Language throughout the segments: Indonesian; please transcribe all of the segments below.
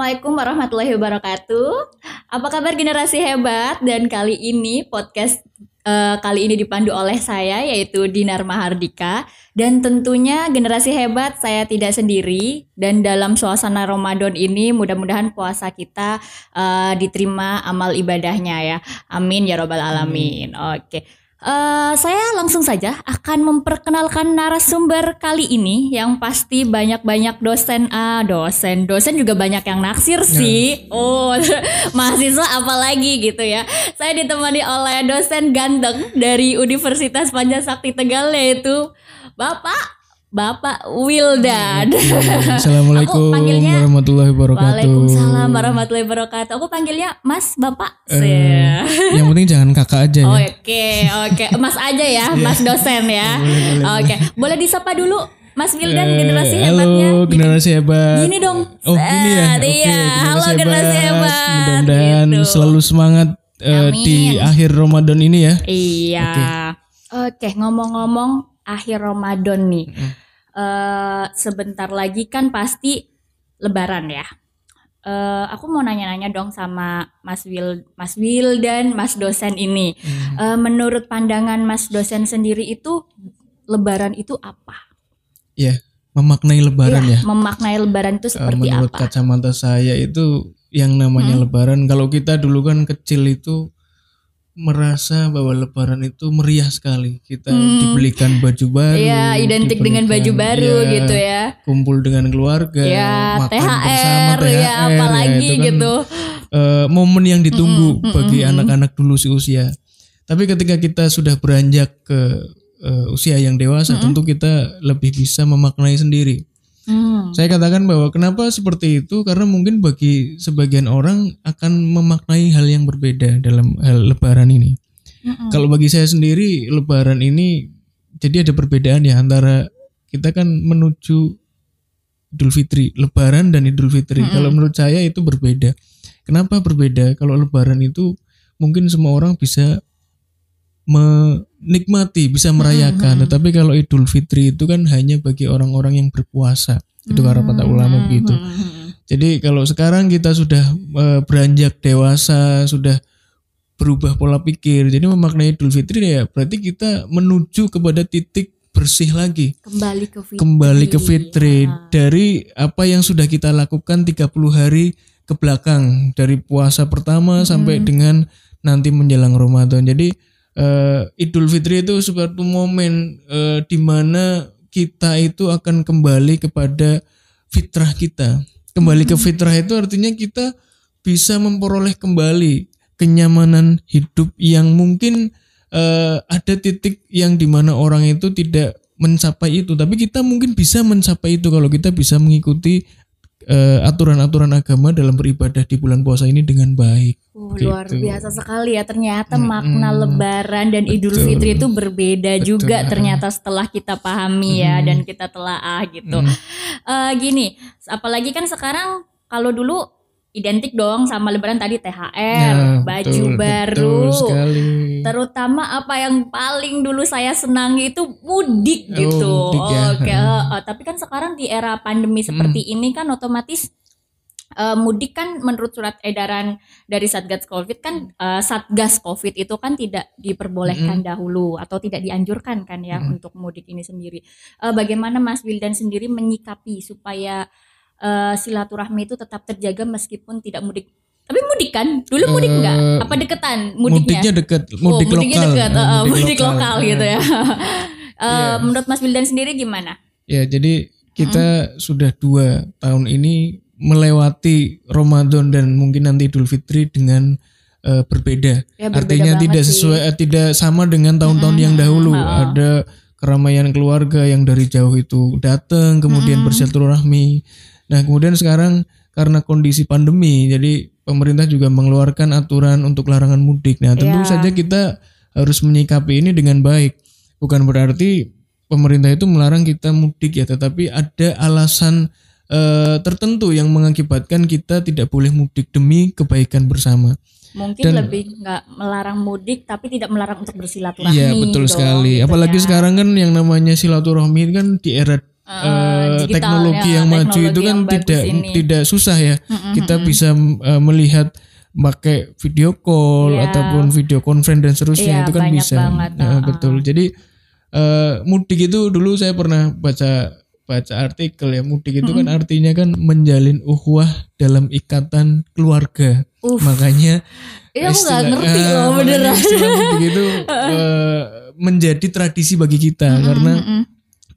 Assalamualaikum warahmatullahi wabarakatuh. Apa kabar generasi hebat? Dan kali ini podcast kali ini dipandu oleh saya, yaitu Dinar Mahardika. Dan tentunya generasi hebat saya tidak sendiri. Dan dalam suasana Ramadan ini mudah-mudahan puasa kita diterima amal ibadahnya ya. Amin ya robbal alamin. Oke. Saya langsung saja akan memperkenalkan narasumber kali ini yang pasti banyak-banyak dosen juga banyak yang naksir sih. Mahasiswa apalagi gitu ya. Saya ditemani oleh dosen ganteng dari Universitas Pancasakti Tegal, yaitu Bapak Wildan. Assalamualaikum warahmatullahi wabarakatuh. Waalaikumsalam warahmatullahi wabarakatuh. Aku panggilnya Mas, Bapak. Yang penting jangan kakak aja ya. Oke. Mas aja ya, Mas dosen ya. Oke. Boleh disapa dulu Mas Wildan, generasi hebatnya. Halo generasi hebat. Gini dong. Gini ya. Iya, halo generasi hebat. Mudah-mudahan gitu. selalu semangat di akhir Ramadan ini ya. Iya. Oke, ngomong-ngomong akhir Ramadan nih. Sebentar lagi kan pasti Lebaran ya. Aku mau nanya-nanya dong sama Mas Wildan, Mas dosen ini. Menurut pandangan Mas dosen sendiri itu Lebaran itu apa? Ya, memaknai Lebaran ya. Memaknai Lebaran itu seperti menurut apa? kacamata saya itu yang namanya Lebaran. Kalau kita dulu kan kecil itu merasa bahwa Lebaran itu meriah sekali. Kita dibelikan baju baru. Iya, identik dengan baju baru gitu ya. Kumpul dengan keluarga, makan THR, bersama THR, ya apalagi itu kan, gitu. Momen yang ditunggu bagi anak-anak dulu seusia. Tapi ketika kita sudah beranjak ke usia yang dewasa, tentu kita lebih bisa memaknai sendiri. Saya katakan bahwa kenapa seperti itu, karena mungkin bagi sebagian orang akan memaknai hal yang berbeda dalam hal Lebaran ini. Kalau bagi saya sendiri Lebaran ini jadi ada perbedaan ya antara kita kan menuju Idul Fitri, Lebaran dan Idul Fitri. Kalau menurut saya itu berbeda. Kenapa berbeda? Kalau Lebaran itu mungkin semua orang bisa menikmati, bisa merayakan. Tetapi kalau Idul Fitri itu kan hanya bagi orang-orang yang berpuasa. Itu kata para ulama begitu. Jadi kalau sekarang kita sudah beranjak dewasa, sudah berubah pola pikir. Jadi memaknai Idul Fitri ya berarti kita menuju kepada titik bersih lagi. Kembali ke Fitri. Dari apa yang sudah kita lakukan 30 hari ke belakang. Dari puasa pertama sampai dengan nanti menjelang Ramadan. Jadi Idul Fitri itu suatu momen di mana kita itu akan kembali kepada fitrah kita. Kembali ke fitrah itu artinya kita bisa memperoleh kembali kenyamanan hidup yang mungkin ada titik yang di mana orang itu tidak mencapai itu, tapi kita mungkin bisa mencapai itu kalau kita bisa mengikuti aturan-aturan agama dalam beribadah di bulan puasa ini dengan baik. Luar biasa sekali ya, ternyata makna Lebaran dan Idul Fitri itu berbeda juga ternyata setelah kita pahami ya dan kita telaah gitu. Gini, apalagi kan sekarang kalau dulu identik dong sama Lebaran tadi THR, baju baru. Terutama apa yang paling dulu saya senangi itu mudik gitu. Tapi kan sekarang di era pandemi seperti ini kan otomatis mudik kan menurut surat edaran dari Satgas Covid kan Satgas Covid itu kan tidak diperbolehkan dahulu atau tidak dianjurkan kan ya untuk mudik ini sendiri. Bagaimana Mas Wildan sendiri menyikapi supaya silaturahmi itu tetap terjaga meskipun tidak mudik? Tapi mudik kan? Dulu mudik enggak? Apa deketan mudiknya? Mudiknya dekat, mudik lokal. Mudik lokal gitu ya. Menurut Mas Wildan sendiri gimana? Ya, jadi kita sudah 2 tahun ini melewati Ramadan dan mungkin nanti Idul Fitri dengan berbeda. Artinya tidak sesuai, tidak sama dengan tahun-tahun yang dahulu. Ada keramaian keluarga yang dari jauh itu datang, kemudian bersilaturahmi. Nah, kemudian sekarang karena kondisi pandemi, jadi pemerintah juga mengeluarkan aturan untuk larangan mudik. Nah, tentu saja kita harus menyikapi ini dengan baik. Bukan berarti pemerintah itu melarang kita mudik ya, tetapi ada alasan tertentu yang mengakibatkan kita tidak boleh mudik demi kebaikan bersama. Mungkin lebih nggak melarang mudik tapi tidak melarang untuk bersilaturahmi. Iya, betul sekali. Gitu. Apalagi sekarang kan yang namanya silaturahmi kan di era teknologi yang maju itu kan tidak susah ya. Kita bisa melihat pakai video call ataupun video conference dan seterusnya, itu kan bisa. Betul. Jadi mudik itu dulu saya pernah baca artikel ya, mudik itu kan artinya kan menjalin ukhuwah dalam ikatan keluarga. Makanya aku nggak ngerti loh beneran. Istilah mudik itu menjadi tradisi bagi kita karena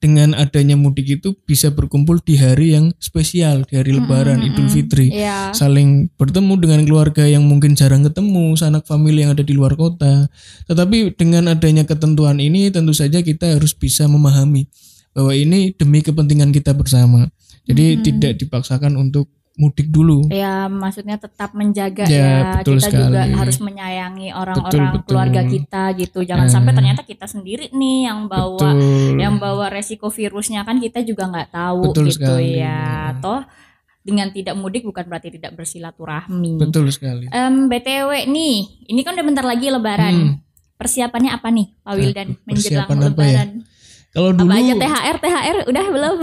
dengan adanya mudik itu bisa berkumpul di hari yang spesial, di hari Lebaran, Idul Fitri, saling bertemu dengan keluarga yang mungkin jarang ketemu, sanak famili yang ada di luar kota. Tetapi dengan adanya ketentuan ini tentu saja kita harus bisa memahami bahwa ini demi kepentingan kita bersama. Jadi tidak dipaksakan untuk mudik dulu. Ya, maksudnya tetap menjaga ya. Kita sekali. Juga harus menyayangi orang-orang keluarga kita gitu. Jangan sampai ternyata kita sendiri nih yang bawa resiko virusnya, kan kita juga nggak tahu gitu sekali. Ya. Toh dengan tidak mudik bukan berarti tidak bersilaturahmi. Betul sekali. BTW nih, ini kan udah bentar lagi Lebaran. Persiapannya apa nih, Pak Wildan, menjelang Lebaran? Ya? Kalau dulu apa aja THR udah belum?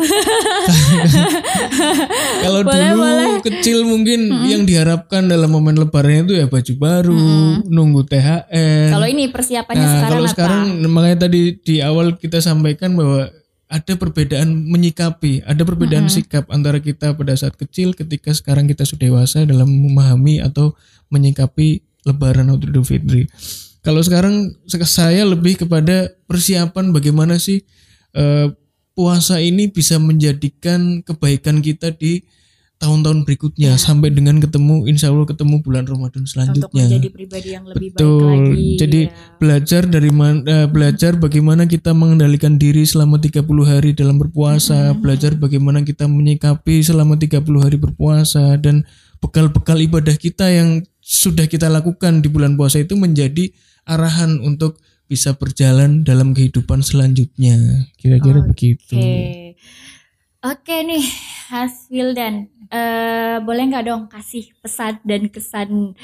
Kalau dulu kecil mungkin yang diharapkan dalam momen Lebaran itu ya baju baru, nunggu THR. Kalau ini persiapannya sekarang kalau apa? Sekarang makanya tadi di awal kita sampaikan bahwa ada perbedaan menyikapi, ada perbedaan sikap antara kita pada saat kecil ketika sekarang kita sudah dewasa dalam memahami atau menyikapi Lebaran atau Idul Fitri. Kalau sekarang saya lebih kepada persiapan bagaimana sih puasa ini bisa menjadikan kebaikan kita di tahun-tahun berikutnya sampai dengan insya Allah ketemu bulan Ramadan selanjutnya. Untuk menjadi pribadi yang lebih baik lagi. Jadi belajar bagaimana kita mengendalikan diri selama 30 hari dalam berpuasa, belajar bagaimana kita menyikapi selama 30 hari berpuasa, dan bekal-bekal ibadah kita yang sudah kita lakukan di bulan puasa itu menjadi arahan untuk bisa berjalan dalam kehidupan selanjutnya. Kira-kira begitu. Oke nih, Mas Wildan, boleh nggak dong kasih pesan dan kesan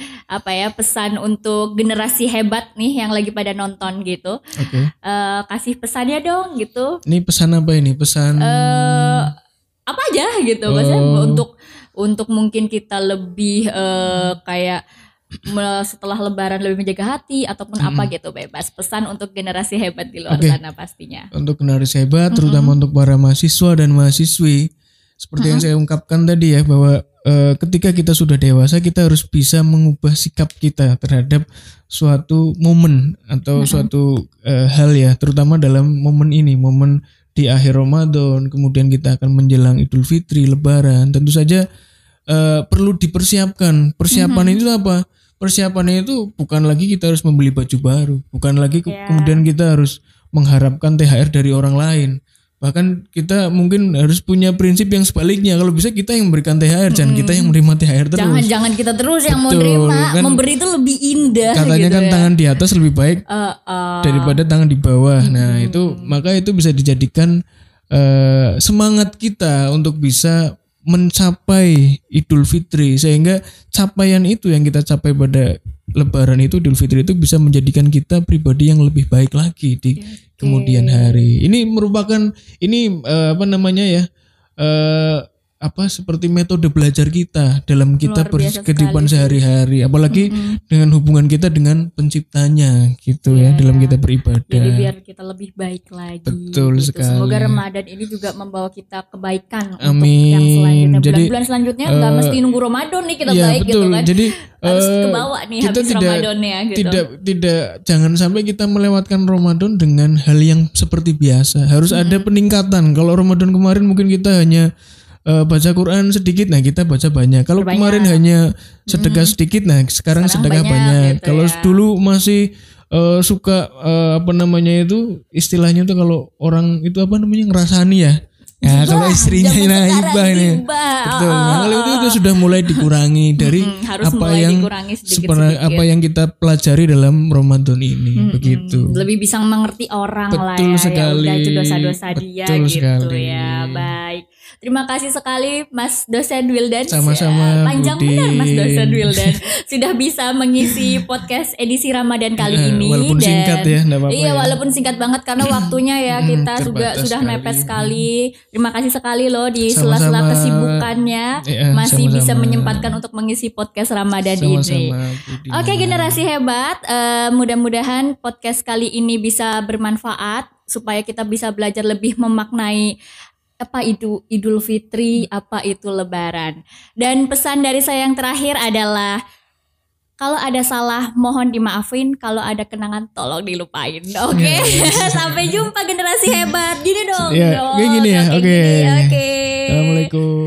pesan untuk generasi hebat nih yang lagi pada nonton gitu. Kasih pesannya dong gitu. Ini pesan apa ini? Pesan apa aja gitu, maksudnya untuk mungkin kita lebih kayak setelah Lebaran lebih menjaga hati ataupun apa gitu, bebas. Pesan untuk generasi hebat di luar sana pastinya. Untuk generasi hebat, terutama untuk para mahasiswa dan mahasiswi, seperti yang saya ungkapkan tadi ya, bahwa ketika kita sudah dewasa kita harus bisa mengubah sikap kita terhadap suatu momen atau suatu hal ya, terutama dalam momen ini, momen di akhir Ramadan, kemudian kita akan menjelang Idul Fitri, Lebaran. Tentu saja perlu dipersiapkan. Persiapan itu apa? Persiapannya itu bukan lagi kita harus membeli baju baru, bukan lagi kemudian kita harus mengharapkan THR dari orang lain. Bahkan kita mungkin harus punya prinsip yang sebaliknya. Kalau bisa kita yang memberikan THR, jangan kita yang menerima THR terus. Jangan kita terus yang mau terima. Kan, memberi itu lebih indah. Katanya gitu kan tangan di atas lebih baik daripada tangan di bawah. Nah maka itu bisa dijadikan semangat kita untuk bisa mencapai Idul Fitri, sehingga capaian itu yang kita capai pada Lebaran itu, Idul Fitri itu bisa menjadikan kita pribadi yang lebih baik lagi di kemudian hari. Ini merupakan seperti metode belajar kita dalam kita berkehidupan sehari-hari, apalagi dengan hubungan kita dengan penciptanya gitu dalam kita beribadah. Jadi biar kita lebih baik lagi. Betul gitu. Sekali. Semoga Ramadan ini juga membawa kita kebaikan. Amin. Untuk yang selanjutnya. Bulan selanjutnya nggak mesti nunggu Ramadan nih kita baik betul. Gitu kan. Jadi harus kebawa nih kita habis Ramadannya gitu. Jangan sampai kita melewatkan Ramadan dengan hal yang seperti biasa. Harus ada peningkatan. Kalau Ramadan kemarin mungkin kita hanya baca Quran sedikit, nah kita baca banyak. Kalau kemarin hanya sedekah sedikit, nah sekarang sedekah banyak. Gitu kalau dulu masih suka istilahnya tuh kalau orang itu ngerasani ya. Ya kalau istrinya hibah ini. Betul. Kalau itu sudah mulai dikurangi dari apa yang kita pelajari dalam Ramadan ini. Begitu. Lebih bisa mengerti orang lah ya. Betul sekali. Ya udah itu dosa-dosa dia gitu sekali. Ya. Baik. Terima kasih sekali Mas Dosen Wildan. Sama-sama. Panjang benar Mas Dosen Wildan. Sudah bisa mengisi podcast edisi Ramadan kali ini. Walaupun singkat ya, enggak apa-apa. Iya, walaupun singkat banget karena waktunya ya kita juga sudah mepet sekali. Terima kasih sekali loh di Sama-sama. sela-sela kesibukannya masih sama-sama. bisa menyempatkan untuk mengisi podcast Ramadan ini. Sama-sama, Bu Dina. Oke, generasi hebat, mudah-mudahan podcast kali ini bisa bermanfaat supaya kita bisa belajar lebih memaknai apa itu Idul Fitri, apa itu Lebaran. Dan pesan dari saya yang terakhir adalah kalau ada salah mohon dimaafin, kalau ada kenangan tolong dilupain. Oke. Sampai jumpa generasi hebat. Gini dong. Ya, kayak gini ya. Oke. Oke. Oke. Assalamualaikum.